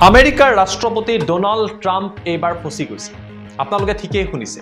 আমেৰিকাৰ ৰাষ্ট্ৰপতি Donald Trump এইবাৰ ফচি গৈছে। আপোনালোকে ঠিকেই শুনিছে।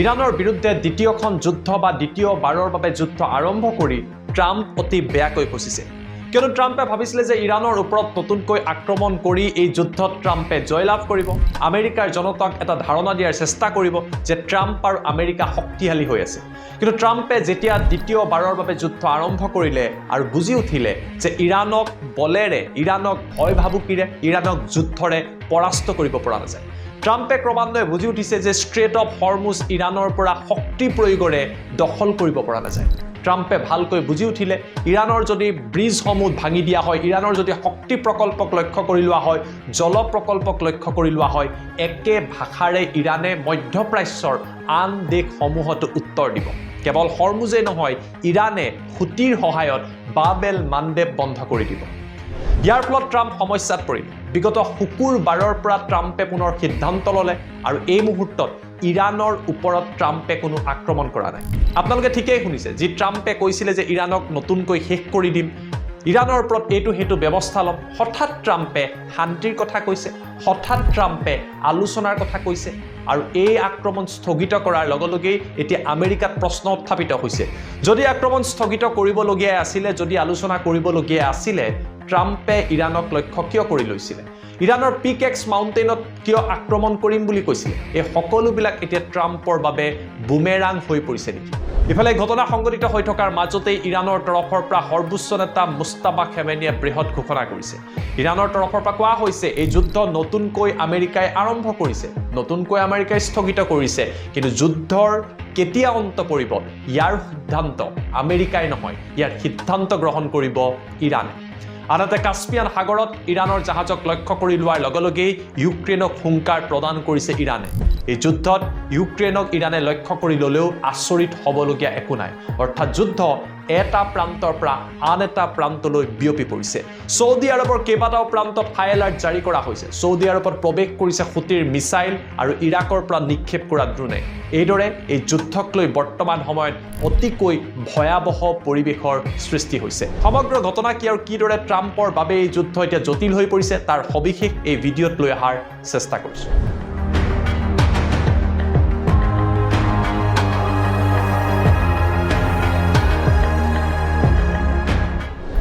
ইৰাণৰ বিৰুদ্ধে দ্বিতীয়খন যুদ্ধ বা দ্বিতীয়বাৰৰ বাবে যুদ্ধ আৰম্ভ কৰি ট্ৰাম্প অতি বেয়াকৈ ফচিছে। কিয়নো ট্ৰাম্পে ভাবিছিলে যে ইৰাণৰ ওপৰত নতুনকৈ আক্ৰমণ কৰি এই যুদ্ধত ট্ৰাম্পে জয়লাভ কৰিব। আমেৰিকাৰ জনতাক এটা ধাৰণা দিয়াৰ চেষ্টা কৰিব যে ট্ৰাম্প আৰু আমেৰিকা শক্তিশালী হৈ আছে। কিন্তু ট্ৰাম্পে যেতিয়া দ্বিতীয়বাৰৰ বাবে যুদ্ধ আৰম্ভ কৰিলে আৰু বুজি উঠিলে যে ইৰাণক বলেৰে, ইৰাণক ভয় ভাবুকিৰে, ইৰাণক যুদ্ধৰে পৰাস্ত কৰিব পৰা নাযায়। ট্ৰাম্পে ক্ৰমান্বয়ে বুজি উঠিছে যে ষ্ট্ৰেট অফ হৰমুজ ইৰাণৰ পৰা শক্তি প্ৰয়োগেৰে দখল কৰিব পৰা নাযায়। ট্ৰাম্পে ভালকৈ বুজি উঠিলে ইৰাণৰ যদি ব্ৰিজসমূহ ভাঙি দিয়া হয়, ইৰাণৰ যদি শক্তি প্ৰকল্পক লক্ষ্য কৰি লোৱা হয়, জল প্ৰকল্পক লক্ষ্য কৰি লোৱা হয়, একে ভাষাৰে ইৰাণে মধ্যপ্ৰাচ্যৰ আন দেশসমূহতো উত্তৰ দিব। কেৱল হৰমুজেই নহয়, ইৰাণে হুতিৰ সহায়ত বাবেল মানডেব বন্ধ কৰি দিব। ইয়াৰ ফলত ট্ৰাম্প সমস্যাত পৰিল। বিগত শুকুৰবাৰৰ পৰা ট্ৰাম্পে পুনৰ সিদ্ধান্ত ল'লে আৰু এই মুহূৰ্তত ইৰাণৰ ওপৰত ট্ৰাম্পে কোনো আক্ৰমণ কৰা নাই। আপোনালোকে ঠিকেই শুনিছে, যি ট্ৰাম্পে কৈছিলে যে ইৰাণক নতুনকৈ শেষ কৰি দিম, ইৰাণৰ ওপৰত এইটো সেইটো ব্যৱস্থা ল'ম, হঠাৎ ট্ৰাম্পে শান্তিৰ কথা কৈছে, হঠাৎ ট্ৰাম্পে আলোচনাৰ কথা কৈছে আৰু এই আক্ৰমণ স্থগিত কৰাৰ লগে লগেই এতিয়া আমেৰিকাত প্ৰশ্ন উত্থাপিত হৈছে, যদি আক্ৰমণ স্থগিত কৰিবলগীয়া আছিলে, যদি আলোচনা কৰিবলগীয়া আছিলে, ট্ৰাম্পে ইৰাণক লক্ষ্য কিয় কৰি লৈছিলে? ইৰাণৰ পিকেক্স মাউণ্টেইনত কিয় আক্ৰমণ কৰিম বুলি কৈছিলে? এই সকলোবিলাক এতিয়া ট্ৰাম্পৰ বাবে বুমেৰাং হৈ পৰিছে নেকি? ইফালে ঘটনা সংঘটিত হৈ থকাৰ মাজতেই ইৰাণৰ তৰফৰ পৰা সৰ্বোচ্চ নেতা মুস্তাফা খেমেনিয়ে বৃহৎ ঘোষণা কৰিছে। ইৰাণৰ তৰফৰ পৰা কোৱা হৈছে এই যুদ্ধ নতুনকৈ আমেৰিকাই আৰম্ভ কৰিছে, নতুনকৈ আমেৰিকাই স্থগিত কৰিছে, কিন্তু যুদ্ধৰ কেতিয়া অন্ত পৰিব ইয়াৰ সিদ্ধান্ত আমেৰিকাই নহয়, ইয়াৰ সিদ্ধান্ত গ্ৰহণ কৰিব ইৰাণে। আনহাতে কাস্পিয়ান সাগৰত ইৰাণৰ জাহাজক লক্ষ্য কৰি লোৱাৰ লগে লগেই ইউক্ৰেইনক হুংকাৰ প্ৰদান কৰিছে ইৰাণে। এই যুদ্ধত ইউক্ৰেইনক ইৰাণে লক্ষ্য কৰি ল'লেও আচৰিত হ'বলগীয়া একো নাই, অৰ্থাৎ যুদ্ধ এটা প্ৰান্তৰ পৰা আন এটা প্ৰান্তলৈ বিয়পি পৰিছে। ছৌদি আৰবৰ কেইবাটাও প্ৰান্তত হাই এলাৰ্ট জাৰি কৰা হৈছে। ছৌদি আৰবত প্ৰৱেশ কৰিছে হুতিৰ মিছাইল আৰু ইৰাকৰ পৰা নিক্ষেপ কৰা ড্ৰোনে। এইদৰে এই যুদ্ধক লৈ বৰ্তমান সময়ত অতিকৈ ভয়াৱহ পৰিৱেশৰ সৃষ্টি হৈছে। সমগ্ৰ ঘটনা কি আৰু কিদৰে ট্ৰাম্পৰ বাবে এই যুদ্ধ এতিয়া জটিল হৈ পৰিছে তাৰ সবিশেষ এই ভিডিঅ'ত লৈ অহাৰ চেষ্টা কৰিছোঁ।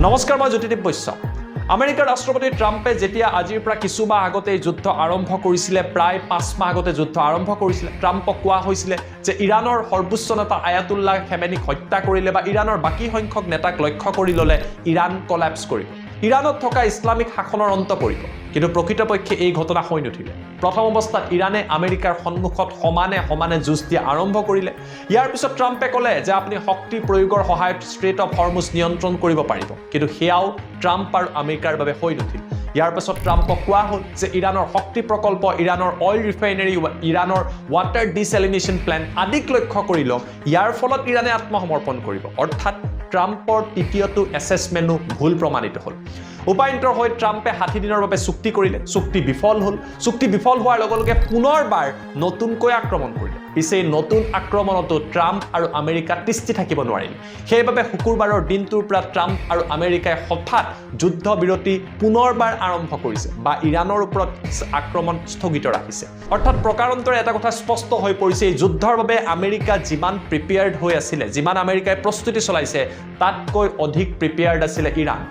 নমস্কাৰ, মই জ্যোতিদীপ বৈশ্য। আমেৰিকাৰ ৰাষ্ট্ৰপতি ট্ৰাম্পে যেতিয়া আজিৰ পৰা কিছুমাহ আগতে যুদ্ধ আৰম্ভ কৰিছিলে, প্ৰায় 5 মাহ আগতে যুদ্ধ আৰম্ভ কৰিছিলে, ট্ৰাম্পক কোৱা হৈছিলে যে ইৰাণৰ সৰ্বোচ্চ নেতা আয়াতুল্লাহ খেমেনিক হত্যা কৰিলে বা ইৰাণৰ বাকী সংখ্যক নেতাক লক্ষ্য কৰি ল'লে ইৰাণ কলাপছ কৰিব, ইৰাণত থকা ইছলামিক শাসনৰ অন্ত পৰিব। কিন্তু প্ৰকৃতপক্ষে এই ঘটনা হৈ নুঠিলে। প্ৰথম অৱস্থাত ইৰাণে আমেৰিকাৰ সন্মুখত সমানে সমানে যুঁজ দিয়া আৰম্ভ কৰিলে। ইয়াৰ পিছত ট্ৰাম্পে ক'লে যে আপুনি শক্তি প্ৰয়োগৰ সহায়ত ষ্ট্ৰেট অফ হৰমুজ নিয়ন্ত্ৰণ কৰিব পাৰিব, কিন্তু সেয়াও ট্ৰাম্প আৰু আমেৰিকাৰ বাবে হৈ নুঠিল। ইয়াৰ পাছত ট্ৰাম্পক কোৱা হ'ল যে ইৰাণৰ শক্তি প্ৰকল্প, ইৰাণৰ অইল ৰিফাইনেৰী, ইৰাণৰ ৱাটাৰ ডিচেলিনেশ্যন প্লেণ্ট আদিক লক্ষ্য কৰি লওক, ইয়াৰ ফলত ইৰাণে আত্মসমৰ্পণ কৰিব। অৰ্থাৎ ট্ৰাম্পৰ তৃতীয়টো এছেছমেণ্টো ভুল প্ৰমাণিত হ'ল। উপায়ন্তৰ হৈ ট্ৰাম্পে 60 দিনৰ বাবে চুক্তি কৰিলে, চুক্তি বিফল হ'ল। চুক্তি বিফল হোৱাৰ লগে লগে পুনৰবাৰ নতুনকৈ আক্ৰমণ কৰিলে। পিছে নতুন আক্ৰমণতো ট্ৰাম্প আৰু আমেৰিকা তিষ্ঠি থাকিব নোৱাৰিল। সেইবাবে শুকুৰবাৰৰ দিনটোৰ পৰা ট্ৰাম্প আৰু আমেৰিকাই হঠাৎ যুদ্ধ বিৰতি পুনৰবাৰ আৰম্ভ কৰিছে বা ইৰাণৰ ওপৰত আক্ৰমণ স্থগিত ৰাখিছে। অৰ্থাৎ প্ৰকাৰান্তৰে এটা কথা স্পষ্ট হৈ পৰিছে, এই যুদ্ধৰ বাবে আমেৰিকা যিমান প্ৰিপেয়াৰ্ড হৈ আছিলে, যিমান আমেৰিকাই প্ৰস্তুতি চলাইছে, তাতকৈ অধিক প্ৰিপেয়াৰ্ড আছিলে ইৰাণ।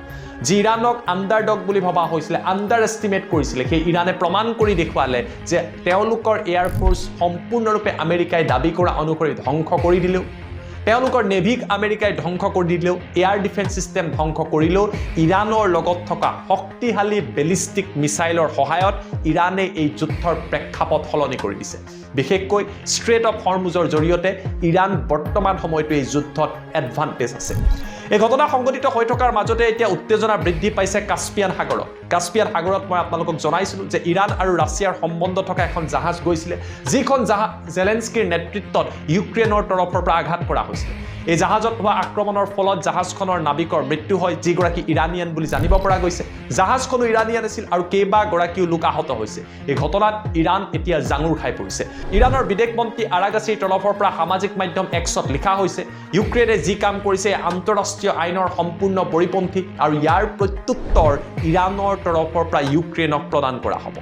যি ইৰাণক আণ্ডাৰডগ বুলি ভবা হৈছিলে, আণ্ডাৰ এষ্টিমেট কৰিছিলে, সেই ইৰাণে প্ৰমাণ কৰি দেখুৱালে যে তেওঁলোকৰ এয়াৰফ'ৰ্চ সম্পূৰ্ণৰূপে আমেৰিকাই দাবী কৰা অনুসৰি ধ্বংস কৰি দিলেও, তেওঁলোকৰ নেভিক আমেৰিকাই ধ্বংস কৰি দিলেও, এয়াৰ ডিফেন্স ছিষ্টেম ধ্বংস কৰিলেও, ইৰাণৰ লগত থকা শক্তিশালী বেলিষ্টিক মিছাইলৰ সহায়ত ইৰাণে এই যুদ্ধৰ প্ৰেক্ষাপট সলনি কৰি দিছে। বিশেষকৈ ষ্ট্ৰেট অফ হৰমুজৰ জৰিয়তে ইৰাণ বৰ্তমান সময়তো এই যুদ্ধত এডভান্টেজ আছে। এই ঘটনা সংঘটিত হৈ থকাৰ মাজতে এতিয়া উত্তেজনা বৃদ্ধি পাইছে কাস্পিয়ান সাগৰত। কাস্পিয়ান সাগৰত মই আপোনালোকক জনাইছিলোঁ যে ইৰাণ আৰু ৰাছিয়াৰ সম্বন্ধ থকা এখন জাহাজ গৈছিলে, যিখন জাহাজ জেলেনস্কিৰ নেতৃত্বত ইউক্ৰেইনৰ তৰফৰ পৰা আঘাত কৰা হৈছিলে। এই জাহাজত হোৱা আক্ৰমণৰ ফলত জাহাজখনৰ নাবিকৰ মৃত্যু হয়, যিগৰাকী ইৰাণিয়ান বুলি জানিব পৰা গৈছে। জাহাজখনো ইৰাণিয়ান আছিল আৰু কেইবাগৰাকীও লোক আহত হৈছে। এই ঘটনাত ইৰাণ এতিয়া জাঙুৰ খাই পৰিছে। ইৰাণৰ বিদেশ মন্ত্ৰী আৰাগাছীৰ তৰফৰ পৰা সামাজিক মাধ্যম এক্সত লিখা হৈছে, ইউক্ৰেইনে যি কাম কৰিছে আন্তঃৰাষ্ট্ৰীয় আন্তঃৰাষ্ট্ৰীয় আইনৰ সম্পূৰ্ণ পৰিপন্থী আৰু ইয়াৰ প্ৰত্যুত্তৰ ইৰাণৰ তৰফৰ পৰা ইউক্ৰেইনক প্ৰদান কৰা হ'ব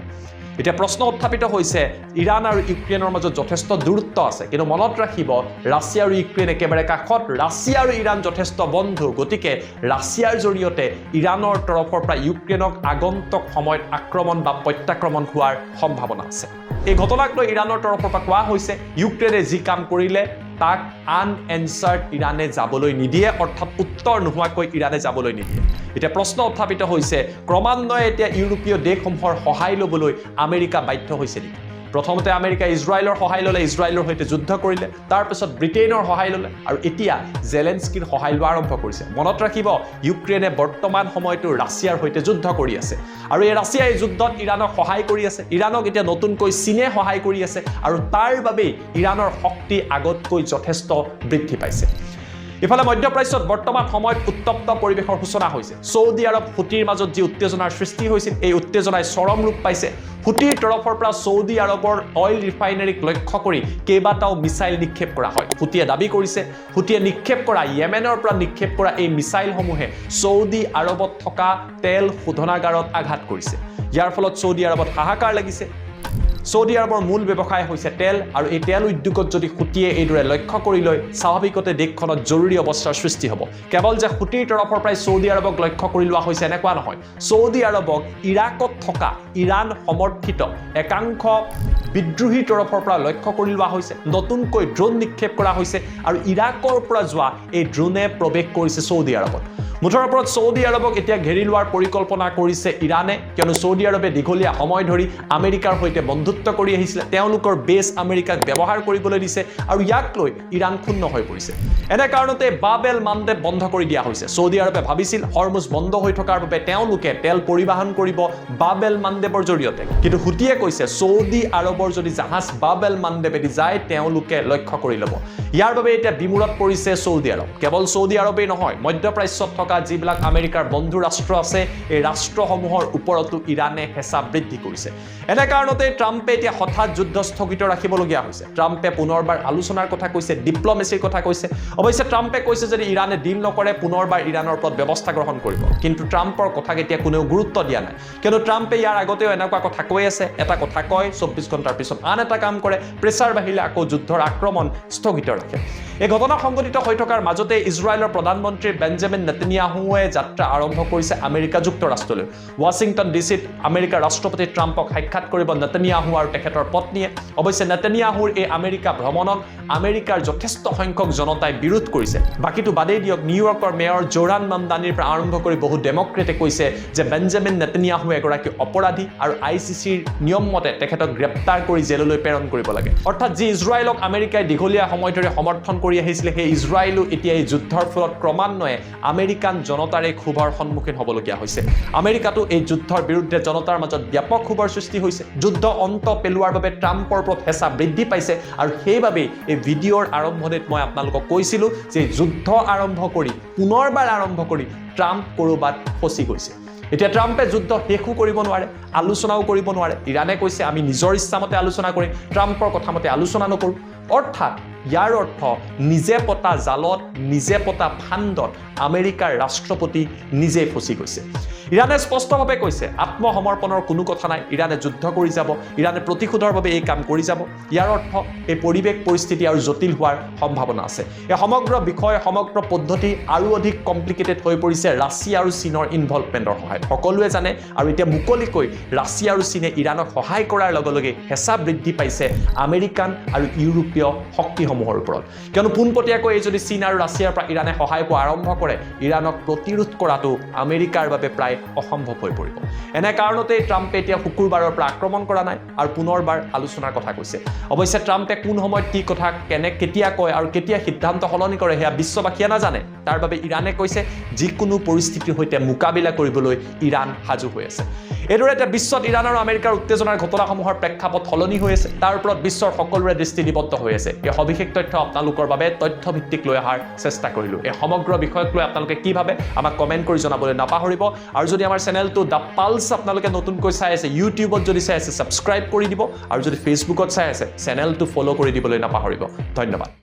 এতিয়া প্ৰশ্ন উত্থাপিত হৈছে ইৰাণ আৰু ইউক্ৰেইনৰ মাজত যথেষ্ট দূৰত্ব আছে কিন্তু মনত ৰাখিব ৰাছিয়া আৰু ইউক্ৰেইন একেবাৰে কাষত ৰাছিয়া আৰু ইৰাণ যথেষ্ট বন্ধু গতিকে ৰাছিয়াৰ জৰিয়তে ইৰাণৰ তৰফৰ পৰা ইউক্ৰেইনক আগন্তুক সময়ত আক্ৰমণ বা প্ৰত্যাক্ৰমণ হোৱাৰ সম্ভাৱনা আছে এই ঘটনাক লৈ ইৰাণৰ তৰফৰ পৰা কোৱা হৈছে ইউক্ৰেইনে যি কাম কৰিলে তাক আনএনচাৰ্ড ইৰাণে যাবলৈ নিদিয়ে অৰ্থাৎ উত্তৰ নোহোৱাকৈ ইৰাণে যাবলৈ নিদিয়ে এতিয়া প্ৰশ্ন উত্থাপিত হৈছে ক্ৰমান্বয়ে এতিয়া ইউৰোপীয় দেশসমূহৰ সহায় ল'বলৈ আমেৰিকা বাধ্য হৈছে নেকি প্ৰথমতে আমেৰিকা ইজৰাইলৰ সহায় ল'লে ইজৰাইলৰ সৈতে যুদ্ধ কৰিলে তাৰ পিছত ব্ৰিটেইনৰ সহায় ল'লে আৰু এতিয়া জেলেনস্কিৰ সহায় লোৱা আৰম্ভ কৰিছে মনত ৰাখিব ইউক্ৰেইনে বৰ্তমান সময়তো ৰাছিয়াৰ সৈতে যুদ্ধ কৰি আছে আৰু এই ৰাছিয়াই এই যুদ্ধত ইৰাণক সহায় কৰি আছে ইৰাণক এতিয়া নতুনকৈ চীনে সহায় কৰি আছে আৰু তাৰ বাবেই ইৰাণৰ শক্তি আগতকৈ যথেষ্ট বৃদ্ধি পাইছে ইফালে মধ্যপ্ৰাচ্যত বৰ্তমান সময়ত উত্তপ্ত পৰিৱেশৰ সূচনা হৈছে সৌদি আৰব হুতিৰ মাজত যি উত্তেজনাৰ সৃষ্টি হৈছিল এই উত্তেজনাই চৰম ৰূপ পাইছে হুতিৰ তৰফৰ পৰা সৌদি আৰবৰ অইল ৰিফাইনাৰীক লক্ষ্য কৰি কেইবাটাও মিছাইল নিক্ষেপ কৰা হয় হুতিয়ে দাবী কৰিছে হুতিয়ে নিক্ষেপ কৰা ইয়েমেনৰ পৰা নিক্ষেপ কৰা এই মিছাইলসমূহে সৌদি আৰবত থকা তেল শোধনাগাৰত আঘাত কৰিছে ইয়াৰ ফলত সৌদি আৰবত হাহাকাৰ লাগিছে সৌদি আৰবৰ মূল ব্যৱসায় হৈছে তেল আৰু এই তেল উদ্যোগত যদি হুতিয়ে এইদৰে লক্ষ্য কৰি লয় স্বাভাৱিকতে দেশখনত জৰুৰী অৱস্থাৰ সৃষ্টি হ'ব কেৱল যে হুতিৰ তৰফৰ পৰা সৌদি আৰবক লক্ষ্য কৰি লোৱা হৈছে এনেকুৱা নহয় সৌদি আৰবক ইৰাকত থকা ইৰাণ সমৰ্থিত একাংশ বিদ্ৰোহীৰ তৰফৰ পৰা লক্ষ্য কৰি লোৱা হৈছে নতুনকৈ ড্ৰোন নিক্ষেপ কৰা হৈছে আৰু ইৰাকৰ পৰা যোৱা এই ড্ৰোনে প্ৰৱেশ কৰিছে সৌদি আৰবত মুঠৰ ওপৰত সৌদি আৰবক এতিয়া ঘেৰি লোৱাৰ পৰিকল্পনা কৰিছে ইৰাণে কিয়নো সৌদি আৰবে দীঘলীয়া সময় ধৰি আমেৰিকাৰ সৈতে বন্ধুত্ব কৰি আহিছিলে তেওঁলোকৰ বেছ আমেৰিকাক ব্যৱহাৰ কৰিবলৈ দিছে আৰু ইয়াক লৈ ইৰাণ ক্ষুণ্ণ হৈ পৰিছে এনে কাৰণতে বাবেল মানদেব বন্ধ কৰি দিয়া হৈছে সৌদি আৰবে ভাবিছিল হৰমুজ বন্ধ হৈ থকাৰ বাবে তেওঁলোকে তেল পৰিবহন কৰিব বাবেল মানদেবৰ জৰিয়তে কিন্তু হুতিয়ে কৈছে সৌদি আৰবৰ যদি জাহাজ বাবেল মানদেবেদি যায় তেওঁলোকে লক্ষ্য কৰি ল'ব ইয়াৰ বাবে এতিয়া বিমূৰত পৰিছে সৌদি আৰব কেৱল সৌদি আৰবেই নহয় মধ্যপ্ৰাচ্যত থকা যিবিলাক আমেৰিকাৰ বন্ধু ৰাষ্ট্ৰ আছে এই ৰাষ্ট্ৰসমূহৰ ওপৰতো ইৰাণে হেঁচা বৃদ্ধি কৰিছে এনে কাৰণতে ট্ৰাম্পে এতিয়া হঠাৎ যুদ্ধ স্থগিত ৰাখিবলগীয়া হৈছে ট্ৰাম্পে পুনৰবাৰ আলোচনাৰ কথা কৈছে ডিপ্ল'মেচিৰ কথা কৈছে অৱশ্যে ট্ৰাম্পে কৈছে যদি ইৰাণে ডিল নকৰে পুনৰবাৰ ইৰাণৰ ওপৰত ব্যৱস্থা গ্ৰহণ কৰিব কিন্তু ট্ৰাম্পৰ কথাক এতিয়া কোনেও গুৰুত্ব দিয়া নাই কিয়নো ট্ৰাম্পে ইয়াৰ আগতেও এনেকুৱা কথা কৈ আছে এটা কথা কয় 24 ঘণ্টাৰ পিছত আন এটা কাম কৰে প্ৰেছাৰ বাঢ়িলে আকৌ যুদ্ধৰ আক্ৰমণ স্থগিত ৰাখে এই ঘটনা সংঘটিত হৈ থকাৰ মাজতে ইজৰাইলৰ প্ৰধানমন্ত্ৰী বেঞ্জামিন নেতানিয়াহুৱে যাত্ৰা আৰম্ভ কৰিছে আমেৰিকা যুক্তৰাষ্ট্ৰলৈ ৱাশ্বিংটন ডিচিত আমেৰিকাৰ ৰাষ্ট্ৰপতি ট্ৰাম্পক সাক্ষাৎ কৰিব নেতানিয়াহু আৰু তেখেতৰ পত্নীয়ে অৱশ্যে নেতানিয়াহুৰ এই আমেৰিকা ভ্ৰমণক আমেৰিকাৰ যথেষ্ট সংখ্যক জনতাই বিৰোধ কৰিছে বাকীটো বাদেই দিয়ক নিউয়ৰ্কৰ মেয়ৰ জোৰান মামদানিৰ পৰা আৰম্ভ কৰি বহু ডেমক্ৰেটে কৈছে যে বেঞ্জামিন নেতানিয়াহু এগৰাকী অপৰাধী আৰু ICCৰ নিয়ম মতে তেখেতক গ্ৰেপ্তাৰ কৰি জেললৈ প্ৰেৰণ কৰিব লাগে অৰ্থাৎ যি ইজৰাইলক আমেৰিকাই দীঘলীয়া সময় ধৰি সমৰ্থন কৰি আহিছিলে সেই ইজৰাইলো এতিয়া এই যুদ্ধৰ ফলত ক্ৰমান্বয়ে আমেৰিকান জনতাৰে ক্ষোভৰ সন্মুখীন হ'বলগীয়া হৈছে আমেৰিকাতো এই যুদ্ধৰ বিৰুদ্ধে জনতাৰ মাজত ব্যাপক ক্ষোভৰ সৃষ্টি হৈছে যুদ্ধ অন্ত পেলোৱাৰ বাবে ট্ৰাম্পৰ ওপৰত হেঁচা বৃদ্ধি পাইছে আৰু সেইবাবেই এই ভিডিঅ'ৰ আৰম্ভণিত মই আপোনালোকক কৈছিলোঁ যে যুদ্ধ আৰম্ভ কৰি পুনৰবাৰ আৰম্ভ কৰি ট্ৰাম্প ক'ৰবাত ফচি গৈছে এতিয়া ট্ৰাম্পে যুদ্ধ শেষো কৰিব নোৱাৰে আলোচনাও কৰিব নোৱাৰে ইৰাণে কৈছে আমি নিজৰ ইচ্ছামতে আলোচনা কৰিম ট্ৰাম্পৰ কথা মতে আলোচনা নকৰোঁ অৰ্থাৎ ইয়াৰ অৰ্থ নিজে পতা জালত নিজে পতা ফান্দত আমেৰিকাৰ ৰাষ্ট্ৰপতি নিজে ফচি গৈছে ইৰাণে স্পষ্টভাৱে কৈছে আত্মসমৰ্পণৰ কোনো কথা নাই ইৰাণে যুদ্ধ কৰি যাব ইৰাণে প্ৰতিশোধৰ বাবে এই কাম কৰি যাব ইয়াৰ অৰ্থ এই পৰিৱেশ পৰিস্থিতি আৰু জটিল হোৱাৰ সম্ভাৱনা আছে এই সমগ্ৰ বিষয় সমগ্ৰ পদ্ধতি আৰু অধিক কমপ্লিকেটেড হৈ পৰিছে ৰাছিয়া আৰু চীনৰ ইনভলভমেণ্টৰ সহায়ত সকলোৱে জানে আৰু এতিয়া মুকলিকৈ ৰাছিয়া আৰু চীনে ইৰাণক সহায় কৰাৰ লগে লগে হেঁচা বৃদ্ধি পাইছে আমেৰিকান আৰু ইউৰোপীয় শক্তিসমূহৰ ওপৰত কিয়নো পোনপটীয়াকৈ এই যদি চীন আৰু ৰাছিয়াৰ পৰা ইৰাণে সহায় পোৱা আৰম্ভ কৰে ইৰাণক প্ৰতিৰোধ কৰাটো আমেৰিকাৰ বাবে প্ৰায় অসম্ভৱ হৈ পৰিব এনে কাৰণতে ট্ৰাম্পে এতিয়া শুকুৰবাৰৰ পৰা আক্ৰমণ কৰা নাই আৰু পুনৰবাৰ আলোচনাৰ কথা কৈছে অৱশ্যে ট্ৰাম্পে কোন সময়ত কি কথা কেতিয়া কয় আৰু কেতিয়া সিদ্ধান্ত সলনি কৰে সেয়া বিশ্ববাসীয়ে নাজানে তাৰ বাবে ইৰাণে কৈছে যিকোনো পৰিস্থিতিৰ সৈতে মোকাবিলা কৰিবলৈ ইৰাণ সাজু হৈ আছে এইদৰে এতিয়া বিশ্বত ইৰাণ আৰু আমেৰিকাৰ উত্তেজনাৰ ঘটনাসমূহৰ প্ৰেক্ষাপট সলনি হৈ আছে তাৰ ওপৰত বিশ্বৰ সকলোৰে দৃষ্টি নিবদ্ধ হৈ আছে এই সবিশেষ তথ্য আপোনালোকৰ বাবে তথ্যভিত্তিক লৈ অহাৰ চেষ্টা কৰিলোঁ এই সমগ্ৰ বিষয়ক লৈ আপোনালোকে কি ভাবে আমাক কমেণ্ট কৰি জনাবলৈ নাপাহৰিব আৰু যদি আমাৰ চেনেলটো দ্য পালছ আপোনালোকে নতুনকৈ চাই আছে ইউটিউবত যদি চাই আছে ছাবস্ক্ৰাইব কৰি দিব আৰু যদি ফেচবুকত চাই আছে চেনেলটো ফ'ল' কৰি দিবলৈ নাপাহৰিব ধন্যবাদ